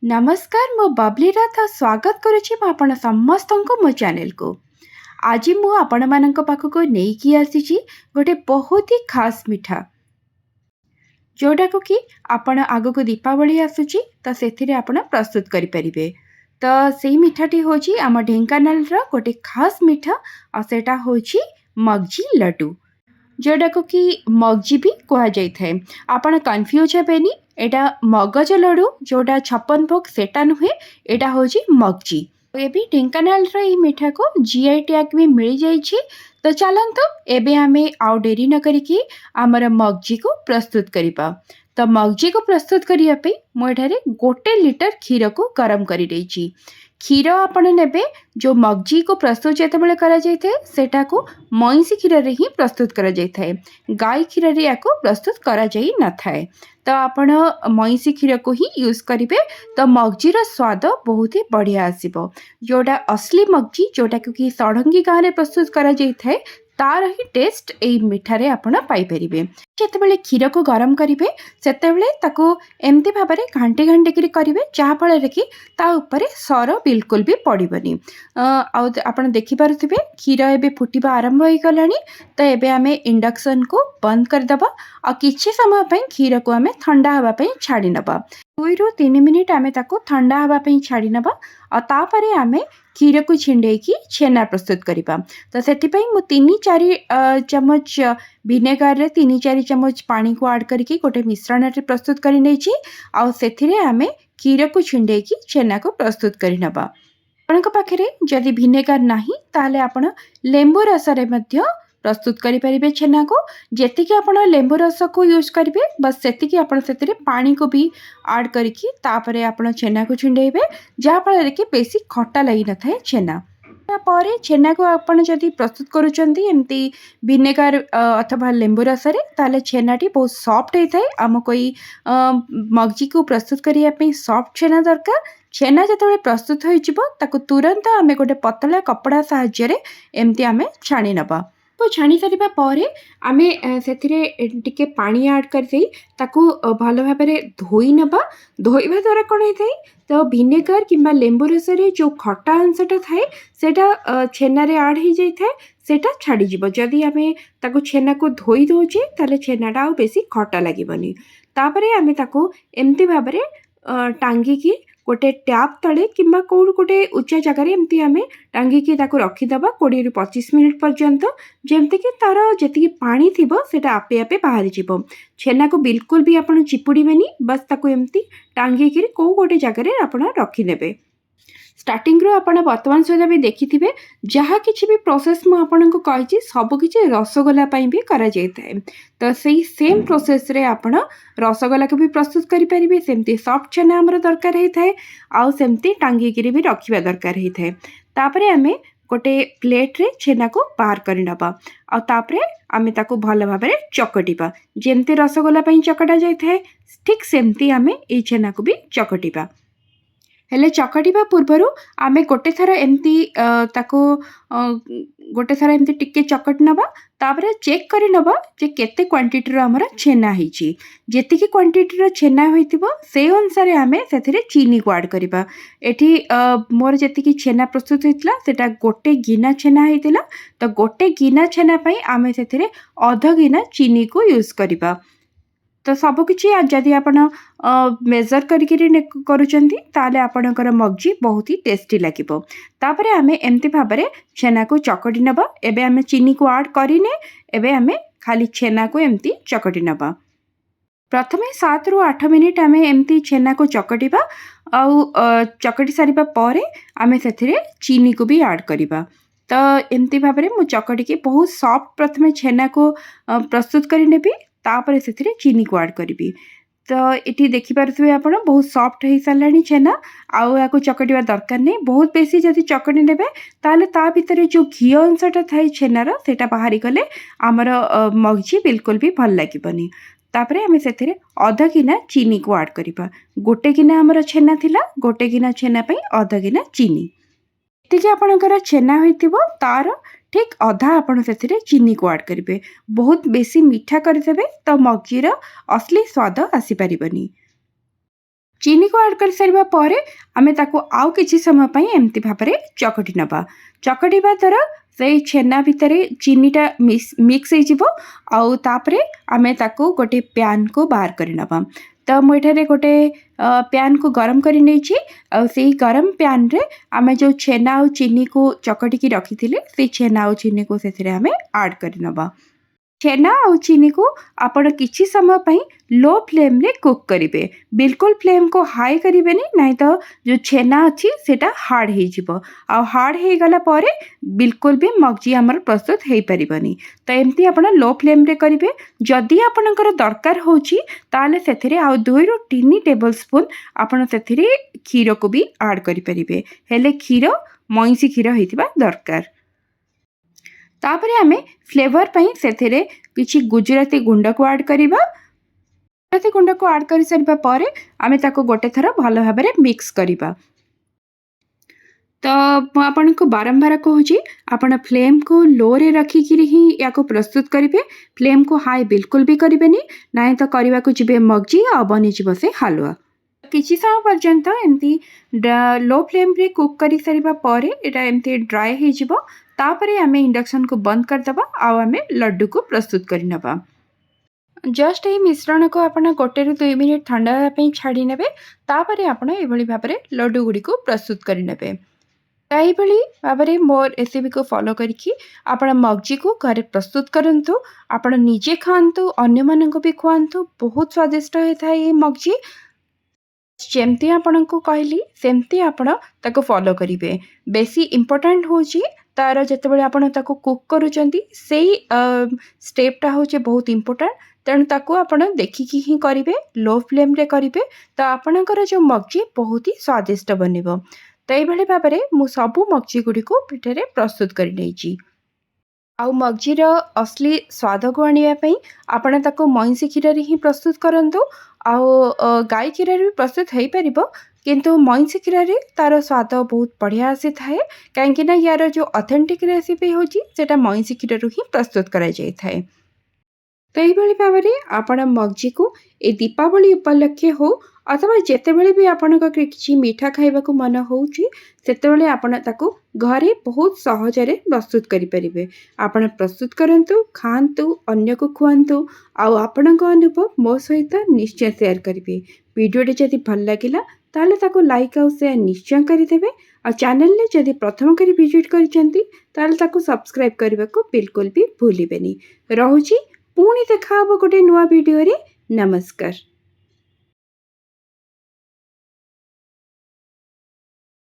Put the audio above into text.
नमस्कार मो बबली रथ स्वागत करुच्ची आपण समस्त मो चैनल को। आज मु आपण मान पाखक नहीं आसी गोटे बहुत ही खास मिठा जोटा को कि आपण आग को दीपावली आसूची तो से आपण प्रस्तुत करें। तो से मिठाटी हूँ आम ढेंकानाल गोटे खास मिठा और सेटा हूँ मगजी लड्डू जोटा को कि मगजी भी कह जाए। आपण कन्फ्यूज हेनी एटा मगज लड्डू जोटा छप्पन भोग सेटा नुहे एटा हूँ मगजी। एबी ढेंकानाल मिठा को जीआई टैग भी मिल जाइए। तो चलते एबे आमे आउ डेरी न करिकी आमर मगजी को प्रस्तुत करिबा। तो मगजी को प्रस्तुत करने मुझे गोटे लिटर क्षीर को गरम कर क्षीर आपण नेबे जो मगजी को प्रस्तुत जितेबाला करा को मईसी क्षीर रे ही प्रस्तुत करा जाए। गाय क्षीर रे याको प्रस्तुत करा जाई न थाए। तो आपण मईसी क्षीर को ही यूज करेंगे तो मगजीर स्वाद बहुत ही बढ़िया आसीबो। जोटा असली मगजी जोटा कि षडंगी गाँव में प्रस्तुत करा जाए तार ही टेस्ट ए मिठारे आपण पाई परिबे। जेतेबेले क्षीर को गरम करेंगे सेतेबेले ताको एमती भाव में घांटी घांटी करेंगे जहाँ फल कि ता उपरे सर बिल्कुल भी पड़बनी। आपण देखि पारुथिबे क्षीर एबे फुटिबा आरंभ हो गलानी। तो एबे आमे इंडक्शन को बंद करदबा और किछि समय पई क्षीर को आमे ठंडा हवा पई छाड़ी नबा। 2 ରୁ 3 मिनिट आमे ताको ठंडा हवा पई छाड़ी नबा और तापरे आमे क्षीर को छिंडेकी छेना प्रस्तुत करिबा। तो सेति पई मु 3-4 चमच विनेगार रे 3-4 चमच पानी को ऐड करके गोटे मिश्रण रे प्रस्तुत करि नेछि आ सेथिरे आमे क्षीर को छिंडेकी छेना को प्रस्तुत करि नबा। आपनक पाखरे जदि विनेगार नाही ताले आपण लेंबू रस रे मध्य प्रस्तुत करें छेना को। जेतिकी आपण लेंबू रस को यूज करेंगे बस सेतिकी आपण सेतिरे पानी को भी ऐड करके तापरे आपण छेना को छिंडेबे जहाँ फल कि बेसी खट्टा लगी न थाए छेना। तापर छेना को आपण जदि प्रस्तुत करूचंती एमती विनेगार अथवा लेंबू रस रे ताले छेनाटी बहुत सॉफ्ट होता है। आम कोई मगजी को प्रस्तुत करने पे सॉफ्ट छेना दरकार। छेना जो प्रस्तुत हो तुरंत आम गोटे पतला कपड़ा साहाय्य एमती आम छाणी नबा। तो छाणी सारिबा परे आमे सेथिरे टिके पानी ऐड कर देई ताकू भल भाव में धोई नबा। धोइबा द्वारा कौन होता है तो विनेगार किंबा लेंबू रस रे जो खट्टा अंशटा थाए सेटा छेना रे ऐड हो जाए सेटा छाड़ी जीवो। जदि आमे ताकू छेना को धोई दोचे ताले छेनाटा आ बेसी खट्टा लागिबनी। तापरे आमे ताकू एमती भाव में टांगिकी गोटे टैप तले किंबा कौन गोटे उच्चा जगार एमती आम टांगिकी रखीदबा 20 ରୁ 25 मिनिट पर्यंत जमती कि तार जी पानी थी सेटा आपे आपे बाहरी जीवो। छेना को बिल्कुल भी आपण चिपुड़ीबेनी बस ताकू एमती टांगिकी कौ गोटे जगार आपण रखीदेबे। स्टार्टिंग रो आपण वर्तमान सुधा भी देखिथिबे जहाँ किछि भी प्रोसेस मु आपनको कहिछि सब किछि रसगोला पई भी करा जायथाय। तो सही सेम प्रोसेस रे आपण रसगोला को भी प्रस्तुत करि परिबे। सेमती सॉफ्ट छेना हमर दरकार हेथाय आ सेमती टांगी गिरी भी रखिबा दरकार हेथाय। तापरे आमे गोटे प्लेट रे छेना को बाहर करि नबा आ तापरे आमे ताको भल भाव में चकटिबा। जेमती रसगोला पई चकटा जायथाय ठीक सेमती आमे ए छेना को भी चकटिबा। हेले चकटिबा पूर्वरु आमे गोटे थर एमती ताको गोटे थर एमती टिके चकट नबा। तापरे चेक करि नबा जे केते क्वांटिटी रो हमरा छेना हिची। जेतिकी क्वांटिटी रो छेना होइतिबो से अनुसार आमे सेथिरे चीनी को ऐड करिबा। एठी मोर जेतिकी छेना प्रस्तुत होइतला सेटा गोटे गिना छेना हेतिला। तो गोटे गिना छेना पई आमे सेथिरे आधा गिना चीनी को यूज करिबा। तो सबकिछि जदि आपण मेजर करुचंती ताले आपणकर मगजी बहुत ही टेस्टी लागिबो। तापरे आमे एमती भाबरे छेना को चकटी नबा। एबे आमे चीनी को ऐड करिने एबे आमे खाली छेना को एमती चकटी नबा। प्रथमे 7 ରୁ 8 मिनिट आमे एमती छेना को चकटिबा आउ चकटी सारिबा परे आमे सेथिरे चीनी को भी ऐड करिबा। तो एमती भाबरे मु चकटी के बहुत सॉफ्ट प्रथमे छेना को प्रस्तुत करि नेबी तापर सेथिरे चीनी को ऐड करिबी। तो इटी देखि पारुथबे आपण बहुत सॉफ्ट हो साराणी छेना आउ याको चकटिबा दरकार नहीं। बहुत बेसी जदि चकटी नेबे ताले ता भितरे जो घी अंशटा थाए छेनार सेटा बाहरी गले आमर मगजी बिल्कुल भी भल लागिबनी। तापरे आमे सेथिरे आधा गिना चीनी को ऐड करिबा। गोटे गिना आमर छेना थिला गोटे गिना छेना पई आधा गिना चीनी। एतिके आपणकर छेना होइतिबो तार ठीक अधा आपण सेथिरे चीनी को ऐड करेंगे। बहुत बेसी मीठा करदेबे तो मगजीर असली स्वाद आसी पारिबनी। चीनी को ऐड कर सारिबा परे आमे ताको आउ किछि समय पई एम्ति भाबरे चकटी नबा। चकटिबा द्वारा से छेना भितरे चीनीटा मिक्स हो आउ तापरे आमे ताको गोटे पैन को बाहर कर नबा। तो मुझे गोटे पैन को गरम कर नहीं गरम पैन रे आमे जो छेना और चीनी को चकटिकी रखी से छेना और चीनी को से ऐड कर नबा। छेना और चीनी को आपण किछि समय पई लो फ्लेम रे कुक करिवे। बिल्कुल फ्लेम को हाई करिवे नहीं तो जो छेना अच्छी सेटा हार्ड हो जिवो आ हार्ड हो गला परे बिल्कुल भी मगजी हमर प्रस्तुत हो परिबनी। तो एमती आपण लो फ्लेम रे करिवे। जदि आपणकर दरकार होची ताले सेथिरे आ 2 ରୁ 3 टेबल स्पून आपण सेथिरे क्षीर को भी ऐड करि परिबे। हेले क्षीर मईसी क्षीर होइतिबा दरकार। तापरे आमे फ्लेवर पई सेथिरे किछि गुजराती गुंड को ऐड करिबा। गुजराती गुंड को ऐड करि सारिबा परे आमे ताको गोटे थर भलो भाबरे मिक्स करिबा। तो आपण को बारंबार कहूँ आपण फ्लेम को लो रे रखिकी ही या को प्रस्तुत करेंगे। फ्लेम को हाई बिल्कुल भी करेंगे ना तो करने को जी मगजी आ बनी जीव से हलवा। किसी समय पर्यंत एमती लो फ्लेम रे कुक कर सारिबा परे एटा एमती ड्राई हो जिवो। तापरे आमे इंडक्शन को बंद करदबा आ आमे लड्डू को प्रस्तुत कर नबा। जस्ट ये मिश्रण को आपण 1 ରୁ 2 मिनिट ठंडा होगा छाड़ी नेबे। तापरे आपण एभली भाबरे लड्डू गुडी को प्रस्तुत कर नेबे। यही भाव में मो रेसिपी को फॉलो करके आपण मगजी को घरे प्रस्तुत करंतु। आपण निजे खातु अन्य मानक भी खुआंतु। बहुत स्वादिष्ट होता है ये मगजी। जेमती आपण को कहली सेमती आपण ताको फॉलो करिवे। बेसी इंपोर्टेंट होची तार जेतेबेले आपण ताको कुक करूचंती सेही स्टेपटा होचे बहुत इंपोर्टेंट। तेणु ताको आपण देखिकी ही करिवे। लो फ्लेम रे करिवे तो आपणकर जो मगजी बहुत ही स्वादिष्ट बनिबो। तो ये भाव में मुझे सबू मगजी गुड़ी को पिठे प्रस्तुत कर आउ मगजीर असली स्वाद को आने आपण ताको मईसी क्षीर ही प्रस्तुत करंतु। आउ गाय क्षीर भी प्रस्तुत हो पार किंतु मईसी क्षीर तार स्वाद बहुत बढ़िया आसी थाए कहीं यार जो ऑथेंटिक रेसिपी होता मईसी क्षीर ही प्रस्तुत करा जाय थाए। तो यही भाव में आपण मगजी को ए दीपावली उपलक्षे हो अथवा जेतेबेले भी आपनका किछि मीठा खाइबा को मन होउची सेतेबेले आपण ताको घरे बहुत सहजरे प्रस्तुत करि परिबे। आपण प्रस्तुत करंतु खांतु अन्य को खुआंतु आउ आपनका अनुभव मो सहित निश्चय शेयर करिवे। वीडियोटी जदि भल लागिला ताले ताको लाइक आउ शेयर निश्चय करि देबे। आ चैनल ने जदि प्रथम करी विजिट करिसेंती ताले ताको सब्सक्राइब करबा को बिल्कुल भी भूलिबेनी। रहुची पुणी देखा हबो गोटे नुवा वीडियो रे। नमस्कार।